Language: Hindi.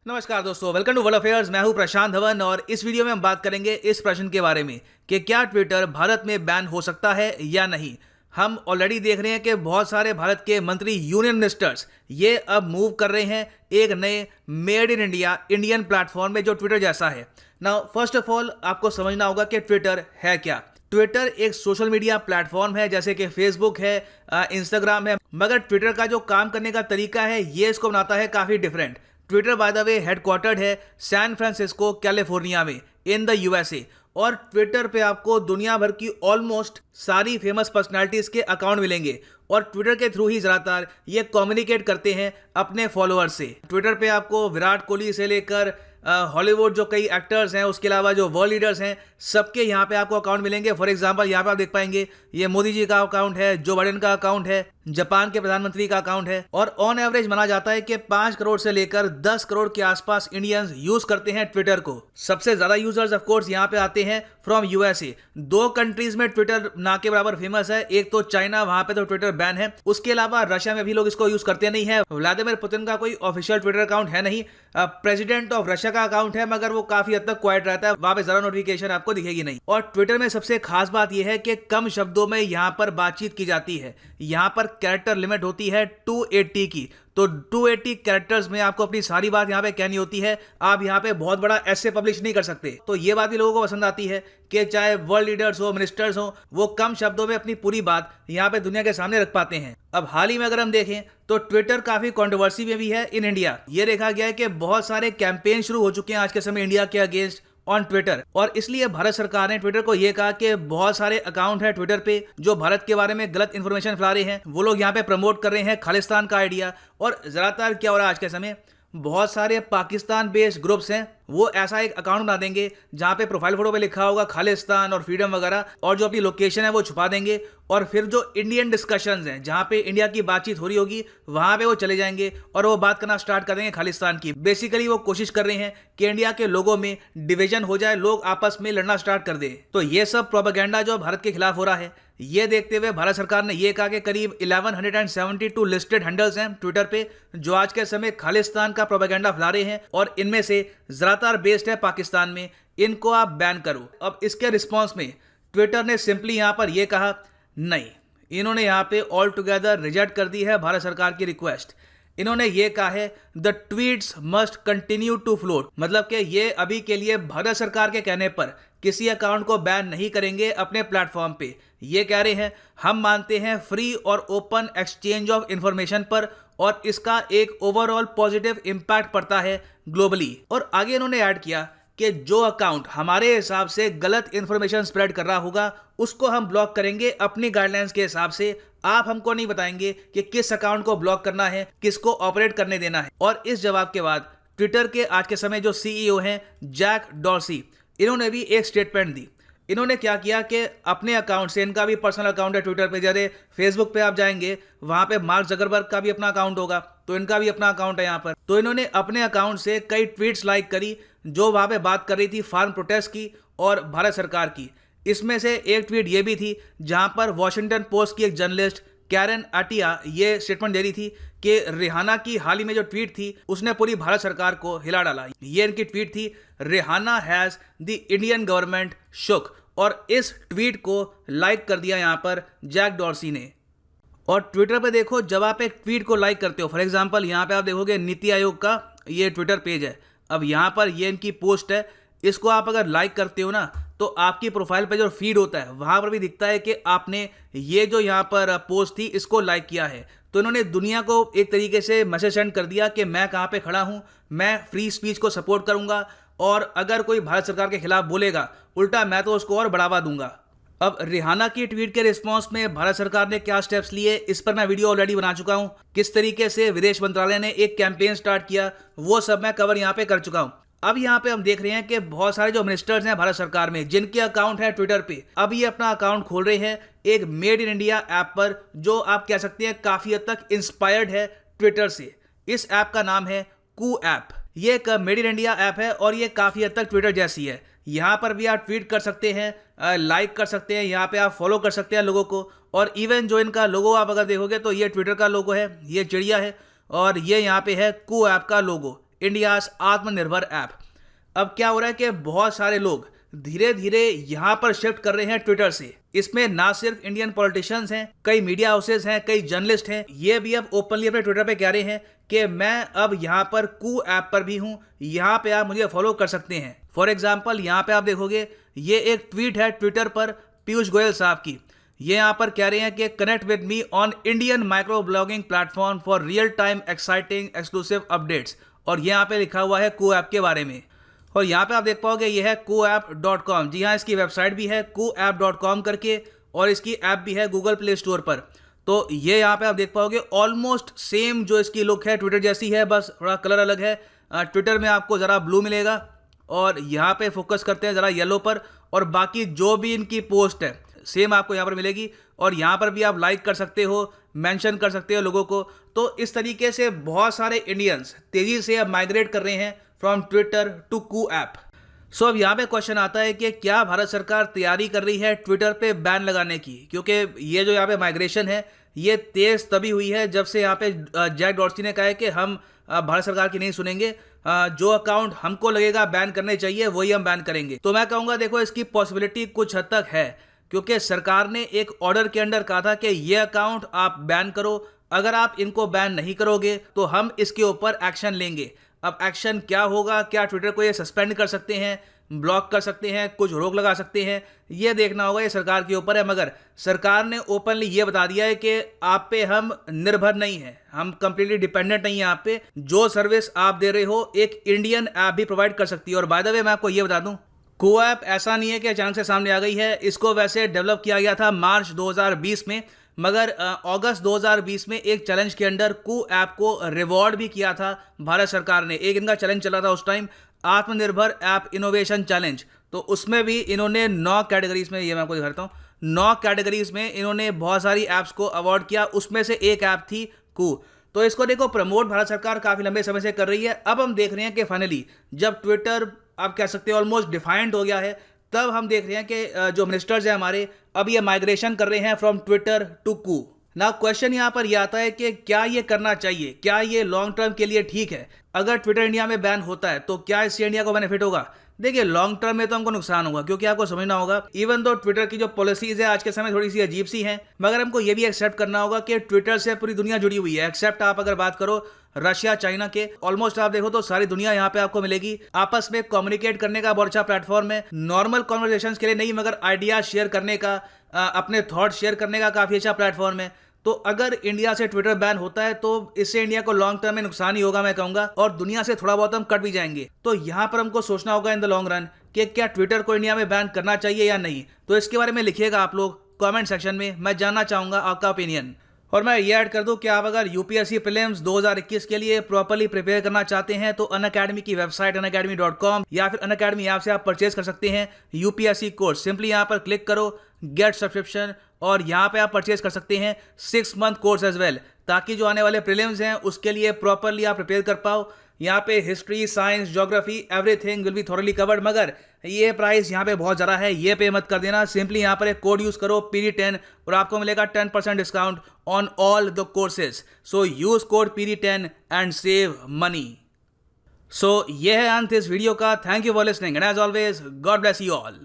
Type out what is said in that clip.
नमस्कार दोस्तों, वेलकम टू वर्ल्ड अफेयर्स। मैं हूं प्रशांत धवन और इस वीडियो में हम बात करेंगे इस प्रश्न के बारे में कि क्या ट्विटर भारत में बैन हो सकता है या नहीं। हम ऑलरेडी देख रहे हैं कि बहुत सारे भारत के मंत्री, यूनियन मिनिस्टर्स ये अब मूव कर रहे हैं एक नए made in India Indian platform में जो ट्विटर जैसा है। नाउ फर्स्ट ऑफ ऑल आपको समझना होगा कि ट्विटर है क्या। ट्विटर एक सोशल मीडिया प्लेटफॉर्म है जैसे कि फेसबुक है, इंस्टाग्राम है, मगर ट्विटर का जो काम करने का तरीका है ये इसको बनाता है काफ़ी different. Twitter by the way headquartered है सैन फ्रांसिस्को कैलिफोर्निया में इन द यूएसए, और ट्विटर पे आपको दुनिया भर की ऑलमोस्ट सारी फेमस पर्सनालिटीज के अकाउंट मिलेंगे और ट्विटर के थ्रू ही ज़्यादातर ये कम्युनिकेट करते हैं अपने फॉलोअर्स से। ट्विटर पे आपको विराट कोहली से लेकर हॉलीवुड जो कई एक्टर्स हैं, उसके अलावा जो वर्ल्ड लीडर्स हैं, सबके यहाँ पे आपको अकाउंट मिलेंगे। फॉर एग्जांपल यहाँ पे आप देख पाएंगे ये मोदी जी का अकाउंट है, जो बाइडेन का अकाउंट है, जापान के प्रधानमंत्री का अकाउंट है, और ऑन एवरेज माना जाता है कि 5 करोड़ से लेकर 10 करोड़ के आसपास इंडियंस यूज करते हैं ट्विटर को। सबसे ज्यादा यूजर्स ऑफ कोर्स यहाँ पे आते हैं फ्रॉम यूएसए। 2 कंट्रीज में ट्विटर ना के बराबर फेमस है, एक तो चाइना, वहां पे तो ट्विटर बैन है, उसके अलावा रशिया में भी लोग इसको यूज करते नहीं है। व्लादिमीर पुतिन का कोई ऑफिशियल ट्विटर अकाउंट है नहीं, प्रेसिडेंट ऑफ रशिया का अकाउंट है, मगर वो काफी हद तक क्वाइट रहता है, वहां पे जरा नोटिफिकेशन आपको दिखेगी नहीं। और ट्विटर में सबसे खास बात यह है कि कम शब्दों में यहाँ पर बातचीत की जाती है। यहाँ पर कैरेक्टर लिमिट होती है 280 की, तो 280 कैरेक्टर्स में आपको अपनी सारी बात यहाँ पे कहनी होती है। आप यहाँ पे बहुत बड़ा ऐसे पब्लिश नहीं कर सकते। तो ये बात भी लोगों को पसंद आती है कि चाहे वर्ल्ड लीडर्स हो, मिनिस्टर्स हो, वो कम शब्दों में अपनी पूरी बात यहाँ पे दुनिया के सामने रख पाते हैं। अब हाल ही में अगर हम देखें तो ट्विटर काफी कंट्रोवर्सी में भी है इन इंडिया। ये देखा गया है कि बहुत सारे कैंपेन शुरू हो चुके हैं आज के समय इंडिया के अगेंस्ट ऑन ट्विटर, और इसलिए भारत सरकार ने ट्विटर को यह कहा कि बहुत सारे अकाउंट है ट्विटर पे जो भारत के बारे में गलत इंफॉर्मेशन फैला रहे हैं, वो लोग यहाँ पे प्रमोट कर रहे हैं खालिस्तान का आइडिया। और ज्यादातर क्या हो रहा है आज के समय, बहुत सारे पाकिस्तान बेस्ड ग्रुप्स हैं, वो ऐसा एक अकाउंट बना देंगे जहां पे प्रोफाइल फोटो पे लिखा होगा खालिस्तान और फ्रीडम वगैरह, और जो अपनी लोकेशन है वो छुपा देंगे, और फिर जो इंडियन डिस्कशंस हैं जहां पे इंडिया की बातचीत हो रही होगी वहां पे वो चले जाएंगे और वो बात करना स्टार्ट कर देंगे खालिस्तान की। बेसिकली वो कोशिश कर रहे हैं कि इंडिया के लोगों में डिवीजन हो जाए, लोग आपस में लड़ना स्टार्ट कर दे। तो ये सब प्रोपेगेंडा जो भारत के खिलाफ हो रहा है, ये देखते हुए भारत सरकार ने यह कहा कि करीब 1172 लिस्टेड हैंडल्स हैं ट्विटर पे जो आज के समय खालिस्तान का प्रोपेगेंडा फैला रहे हैं, और इनमें से ज्यादातर बेस्ड है पाकिस्तान में, इनको आप बैन करो। अब इसके रिस्पॉन्स में ट्विटर ने सिंपली यहां पर यह कहा नहीं, इन्होंने यहां पे ऑल टुगेदर रिजेक्ट कर दी है भारत सरकार की रिक्वेस्ट। इन्होंने ये कहा है the tweets must continue to float, मतलब कि ये अभी के लिए भारत सरकार के कहने पर किसी अकाउंट को बैन नहीं करेंगे अपने प्लेटफॉर्म पे। ये कह रहे हैं हम मानते हैं फ्री और ओपन एक्सचेंज ऑफ इंफॉर्मेशन पर, और इसका एक ओवरऑल पॉजिटिव इंपैक्ट पड़ता है ग्लोबली। और आगे इन्होंने ऐड किया कि जो अकाउंट हमारे हिसाब से गलत इंफॉर्मेशन स्प्रेड कर रहा होगा उसको हम ब्लॉक करेंगे अपनी गाइडलाइंस के हिसाब से। आप हमको नहीं बताएंगे कि किस अकाउंट को ब्लॉक करना है, किसको ऑपरेट करने देना है। और इस जवाब के बाद ट्विटर के आज के समय जो सीईओ हैं जैक डॉर्सी, इन्होंने भी एक स्टेटमेंट दी। इन्होंने क्या किया कि अपने अकाउंट से, इनका भी पर्सनल अकाउंट है ट्विटर पे, जैसे फेसबुक पे आप जाएंगे वहां पे मार्क जकरबर्ग का भी अपना अकाउंट होगा, तो इनका भी अपना अकाउंट है यहाँ पर। तो इन्होंने अपने अकाउंट से कई ट्वीट्स लाइक करी जो वहां पे बात कर रही थी फार्म प्रोटेस्ट की और भारत सरकार की। इसमें से एक ट्वीट ये भी थी जहां पर वॉशिंगटन पोस्ट की एक जर्नलिस्ट कैरन आटिया ये स्टेटमेंट दे रही थी कि रिहाना की हाल ही में जो ट्वीट थी उसने पूरी भारत सरकार को हिला डाला। ये इनकी ट्वीट थी, Rihanna has the Indian government shook, और इस ट्वीट को लाइक कर दिया यहाँ पर जैक डॉर्सी ने। और ट्विटर पे देखो, जब आप एक ट्वीट को लाइक करते हो, फॉर एग्जांपल यहाँ पे आप देखोगे नीति आयोग का ये ट्विटर पेज है, अब यहाँ पर ये इनकी पोस्ट है, इसको आप अगर लाइक करते हो ना तो आपकी प्रोफाइल पे जो फीड होता है वहां पर भी दिखता है कि आपने ये जो यहाँ पर पोस्ट थी इसको लाइक किया है। तो इन्होंने दुनिया को एक तरीके से मैसेज सेंड कर दिया कि मैं कहाँ पे खड़ा हूँ, मैं फ्री स्पीच को सपोर्ट करूंगा, और अगर कोई भारत सरकार के खिलाफ बोलेगा उल्टा मैं तो उसको और बढ़ावा दूंगा। अब रिहाना की ट्वीट के रिस्पॉन्स में भारत सरकार ने क्या स्टेप्स लिए, इस पर मैं वीडियो ऑलरेडी बना चुका हूं। किस तरीके से विदेश मंत्रालय ने एक कैंपेन स्टार्ट किया वो सब मैं कवर यहां पे कर चुका हूं। अब यहाँ पे हम देख रहे हैं कि बहुत सारे जो मिनिस्टर्स हैं भारत सरकार में जिनके अकाउंट है ट्विटर पे, अब ये अपना अकाउंट खोल रहे हैं एक मेड इन इंडिया ऐप पर, जो आप कह सकते हैं काफी हद तक इंस्पायर्ड है ट्विटर से। इस ऐप का नाम है कू ऐप। ये एक मेड इन इंडिया ऐप है और ये काफी हद तक ट्विटर जैसी है। यहाँ पर भी आप ट्वीट कर सकते हैं, लाइक कर सकते हैं, यहाँ पे आप फॉलो कर सकते हैं लोगों को, और इवन जो इनका लोगो आप अगर देखोगे तो ये ट्विटर का लोगो है, ये चिड़िया है, और ये यहाँ पे है कू ऐप का लोगो। इंडियाज आत्मनिर्भर ऐप। अब क्या हो रहा है कि बहुत सारे लोग धीरे धीरे यहाँ पर शिफ्ट कर रहे हैं ट्विटर से। इसमें ना सिर्फ इंडियन पॉलिटिशियंस हैं, कई मीडिया हाउसेज हैं, कई जर्नलिस्ट हैं, ये भी अब ओपनली अपने ट्विटर पे कह रहे हैं कि मैं अब यहाँ पर कू ऐप पर भी हूँ, यहाँ पे आप मुझे फॉलो कर सकते हैं। फॉर एग्जाम्पल यहाँ पे आप देखोगे ये एक ट्वीट है ट्विटर पर पीयूष गोयल साहब की। ये यहाँ पर कह रहे हैं कि connect with me on Indian micro blogging platform for real time exciting exclusive updates, और ये यहाँ पे लिखा हुआ है कू ऐप के बारे में। और यहाँ पे आप देख पाओगे ये है kooapp.com। जी हाँ, इसकी वेबसाइट भी है kooapp.com करके, और इसकी ऐप भी है गूगल प्ले स्टोर पर। तो ये यहाँ पे आप देख पाओगे ऑलमोस्ट सेम जो इसकी लुक है ट्विटर जैसी है, बस थोड़ा कलर अलग है। ट्विटर में आपको ज़रा ब्लू मिलेगा और यहाँ पे फोकस करते हैं ज़रा येलो पर, और बाकी जो भी इनकी पोस्ट है सेम आपको यहाँ पर मिलेगी। और यहाँ पर भी आप लाइक कर सकते हो, मेंशन कर सकते हो लोगों को। तो इस तरीके से बहुत सारे इंडियंस तेज़ी से अब माइग्रेट कर रहे हैं from Twitter to Koo app. So अब यहाँ पे क्वेश्चन आता है कि क्या भारत सरकार तैयारी कर रही है ट्विटर पे बैन लगाने की, क्योंकि ये जो यहाँ पे माइग्रेशन है ये तेज़ तभी हुई है जब से यहाँ पे जैक डॉर्सी ने कहा है कि हम भारत सरकार की नहीं सुनेंगे, जो अकाउंट हमको लगेगा बैन करने चाहिए वही हम बैन करेंगे। तो मैं कहूँगा देखो इसकी पॉसिबिलिटी कुछ हद तक है, क्योंकि सरकार ने एक ऑर्डर के अंडर कहा था कि ये अकाउंट आप बैन करो, अगर आप इनको बैन नहीं करोगे तो हम इसके ऊपर एक्शन लेंगे। अब एक्शन क्या होगा, क्या ट्विटर को ये सस्पेंड कर सकते हैं, ब्लॉक कर सकते हैं, कुछ रोक लगा सकते हैं, ये देखना होगा, ये सरकार के ऊपर है। मगर सरकार ने ओपनली ये बता दिया है कि आप पे हम निर्भर नहीं हैं, हम कंप्लीटली डिपेंडेंट नहीं हैं आप पे, जो सर्विस आप दे रहे हो एक इंडियन ऐप भी प्रोवाइड कर सकती है। और बाय द वे मैं आपको ये बता दूं, कू ऐप ऐसा नहीं है कि अचानक से सामने आ गई है, इसको वैसे डेवलप किया गया था मार्च 2020 में, मगर अगस्त 2020 में एक चैलेंज के अंडर कू ऐप को रिवॉर्ड भी किया था भारत सरकार ने। एक इनका चैलेंज चला था उस टाइम, आत्मनिर्भर ऐप इनोवेशन चैलेंज। तो उसमें भी इन्होंने 9 कैटेगरीज में, ये मैं आपको दिखाता हूँ, 9 कैटेगरीज में इन्होंने बहुत सारी ऐप्स को अवार्ड किया, उसमें से एक ऐप थी कू। तो इसको देखो प्रमोट भारत सरकार काफ़ी लंबे समय से कर रही है। अब हम देख रहे हैं कि फाइनली जब ट्विटर आप कह सकते हैं ऑलमोस्ट डिफाइंड हो गया है, तब हम देख रहे हैं कि जो मिनिस्टर्स हैं हमारे अब ये माइग्रेशन कर रहे हैं फ्रॉम ट्विटर टू कू। ना क्वेश्चन यहाँ पर यह आता है कि क्या ये करना चाहिए, क्या ये लॉन्ग टर्म के लिए ठीक है। अगर ट्विटर इंडिया में बैन होता है तो क्या इससे इंडिया को बेनिफिट होगा? देखिए लॉन्ग टर्म में तो हमको नुकसान होगा, क्योंकि आपको समझना होगा इवन दो ट्विटर की जो पॉलिसीज है आज के समय थोड़ी सी अजीब सी हैं, मगर हमको ये भी एक्सेप्ट करना होगा कि ट्विटर से पूरी दुनिया जुड़ी हुई है। एक्सेप्ट आप अगर बात करो रशिया चाइना के, ऑलमोस्ट आप देखो तो सारी दुनिया यहाँ पे आपको मिलेगी। आपस में कम्युनिकेट करने का बहुत अच्छा प्लेटफॉर्म है, नॉर्मल कॉन्वर्सेशंस के लिए नहीं मगर आइडियाज शेयर करने का, अपने थॉट शेयर करने का काफ़ी अच्छा प्लेटफॉर्म है। तो अगर इंडिया से ट्विटर बैन होता है तो इससे इंडिया को लॉन्ग टर्म में नुकसान ही होगा मैं कहूंगा, और दुनिया से थोड़ा बहुत हम कट भी जाएंगे। तो यहाँ पर हमको सोचना होगा इन द लॉन्ग रन कि क्या ट्विटर को इंडिया में बैन करना चाहिए या नहीं। तो इसके बारे में लिखिएगा आप लोग कमेंट सेक्शन में, मैं जानना चाहूंगा आपका ओपिनियन। और मैं ये ऐड कर दूं कि आप अगर यूपीएससी प्रीलिम्स 2021 के लिए प्रॉपर्ली प्रिपेयर करना चाहते हैं तो अनअकैडमी की वेबसाइट unacademy.com या फिर अनअकैडमी ऐप से आप परचेज कर सकते हैं यूपीएससी कोर्स। सिंपली यहाँ पर क्लिक करो गेट सब्सक्रिप्शन, और यहाँ पे आप परचेज कर सकते हैं 6 मंथ कोर्स एज वेल, ताकि जो आने वाले प्रीलिम्स हैं उसके लिए प्रॉपरली आप प्रिपेयर कर पाओ। यहाँ पे history, science, geography, everything will be thoroughly covered. मगर ये प्राइस यहाँ पे बहुत ज़्यादा है, ये पे मत कर देना। सिंपली यहाँ पर एक कोड यूज़ करो PD10 और आपको मिलेगा 10% discount on all the courses. So use code PD10 and save money. So ये है अंत इस वीडियो का। Thank you for listening and as always God bless you all.